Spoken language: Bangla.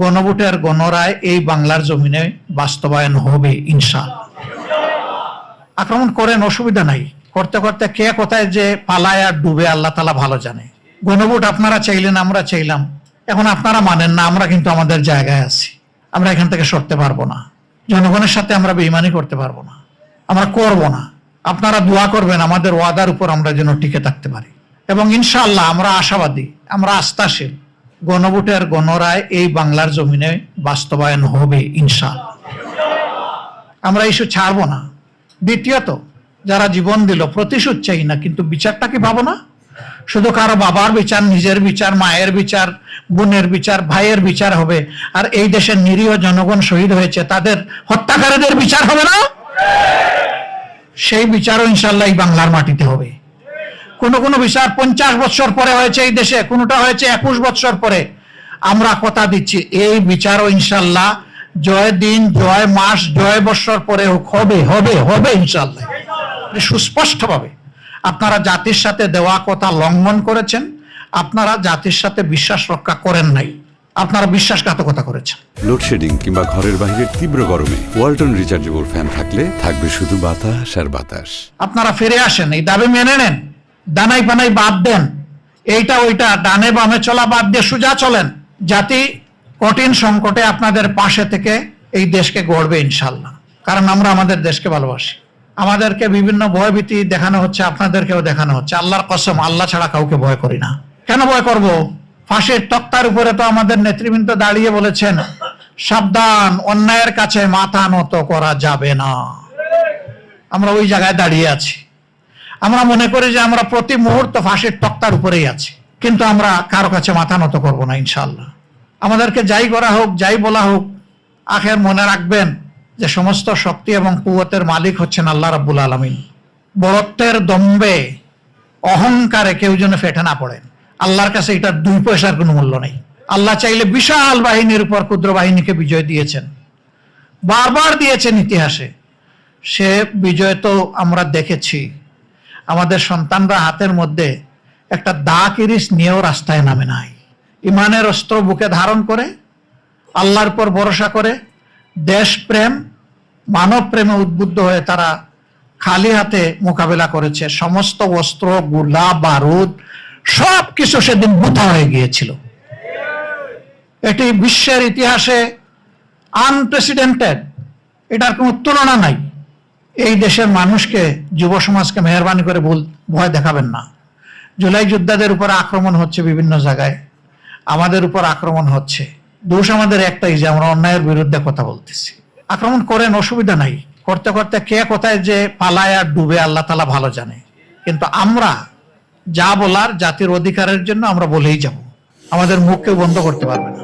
গণভোটের গণরায় এই বাংলার জমিনে বাস্তবায়ন হবে ইনশাআল্লাহ। আক্রমণ করেন, অসুবিধা নাই, করতে করতে কে কোথায় যে পালায় আর ডুবে আল্লাহ তাআলা ভালো জানে। গণভোট আপনারা চাইলেন, আমরা চাইলাম, এখন আপনারা মানেন না, আমরা কিন্তু আমাদের জায়গায় আছি, আমরা এখান থেকে সরতে পারবো না। জনগণের সাথে আমরা বেঈমানি করতে পারবো না, আমরা করব না। আপনারা দোয়া করবেন আমাদের ওয়াদার উপর আমরা যেন টিকে থাকতে পারি, এবং ইনশাআল্লাহ আমরা আশাবাদী, আমরা আস্থাশীল, গণভোটের গণরায় এই বাংলার জমিনে বাস্তবায়ন হবে ইনশাআল্লাহ। আমরা ইস্যু ছাড়বো না। দ্বিতীয়ত, যারা জীবন দিল, প্রতিশোধ চাই না, কিন্তু বিচারটা কি পাবো না? শুধু কারো বাবার বিচার, নিজের বিচার, মায়ের বিচার, বোনের বিচার, ভাইয়ের বিচার হবে, আর এই দেশের নিরীহ জনগণ শহীদ হয়েছে তাদের হত্যাকারীদের বিচার হবে না? সেই বিচারও ইনশাআল্লাহ এই বাংলার মাটিতে হবে। কোন বিচার 50 বছর পরে হয়েছে এই দেশে, কোনটা হয়েছে 21 বছর পরে। আমরা কথা দিচ্ছি এই বিচারও ইনশাআল্লাহ জয় দিন, জয় মাস, জয় বছর পরে হবে হবে হবে ইনশাআল্লাহ। সুস্পষ্টভাবে আপনারা জাতির সাথে দেওয়া কথা লঙ্ঘন করেছেন, আপনারা জাতির সাথে বিশ্বাস রক্ষা করেন নাই, আপনারা বিশ্বাসঘাতকতা করেছেন। লোডশেডিং কিংবা ঘরের বাইরের তীব্র গরমে ওয়ালটন রিচার্জেবল ফ্যান থাকলে থাকবে শুধু বাতাস আর বাতাস। আপনারা ফিরে আসেন, এই দাবি মেনে নেন, ডানাই পানাই বাদ দেন, এইটা ওইটা ডানে বামে চলা বাদ দিয়ে সোজা চলেন। জাতি কঠিন সংকটে আপনাদের পাশে থেকে এই দেশকে গড়বে ইনশাআল্লাহ, কারণ আমরা আমাদের দেশকে ভালোবাসি। আমাদেরকে বিভিন্ন ভয়ভীতি দেখানো হচ্ছে, আপনাদেরকেও দেখানো হচ্ছে। আল্লাহর কসম, আল্লাহ ছাড়া কাউকে ভয় করি না। কেন ভয় করব? ফাঁসির তক্তার উপরে তো আমাদের নেতৃবৃন্দ দাঁড়িয়ে বলেছেন, সাবধান, অন্যায়ের কাছে মাথা নত করা যাবে না। আমরা ওই জায়গায় দাঁড়িয়ে আছি। আমরা মনে করি যে আমরা প্রতি মুহূর্ত ফাঁসির তক্তার উপরেই আছি, কিন্তু আমরা কারো কাছে মাথা নত করব না ইনশাআল্লাহ। আমাদেরকে যাই করা হোক, যাই বলা হোক, আখের মনে রাখবেন যে সমস্ত শক্তি এবং কুওয়াতের মালিক হচ্ছেন আল্লাহ রাব্বুল আলামিন। বড়ত্বের দম্বে, অহংকারে কেউ যেন ফেটে না পড়েন। আল্লাহর কাছে এটার 2 পয়সার কোনো মূল্য নেই। আল্লাহ চাইলে বিশাল বাহিনীর উপর ক্ষুদ্র বাহিনীকে বিজয় দিয়েছেন, বারবার দিয়েছেন ইতিহাসে। সে বিজয় তো আমরা দেখেছি। আমাদের সন্তানরা হাতের মধ্যে একটা দা কিরিস নিয়েও রাস্তায় নামে নাই। ইমানের অস্ত্র বুকে ধারণ করে, আল্লাহর পর ভরসা করে, দেশপ্রেম, মানব প্রেমে উদ্বুদ্ধ হয়ে তারা খালি হাতে মোকাবেলা করেছে। সমস্ত অস্ত্র, গোলা বারুদ সব কিছু সেদিন বুথা হয়ে গিয়েছিল। এটি বিশ্বের ইতিহাসে আনপ্রেসিডেন্টেড, এটার কোনো তুলনা নাই। এই দেশের মানুষকে, যুব সমাজকে মেহরবানি করে ভয় দেখাবেন না। জুলাই যোদ্ধাদের উপর আক্রমণ হচ্ছে বিভিন্ন জায়গায়, আমাদের উপর আক্রমণ হচ্ছে। দোষ আমাদের একটাই যে আমরা অন্যায়ের বিরুদ্ধে কথা বলতেছি। আক্রমণ করেন, অসুবিধা নাই, করতে করতে কে কোথায় যে পালায় আর ডুবে আল্লাহ তাআলা ভালো জানে। কিন্তু আমরা যা বলার জাতির অধিকারের জন্য আমরা বলেই যাব, আমাদের মুখ কেউ বন্ধ করতে পারবে না।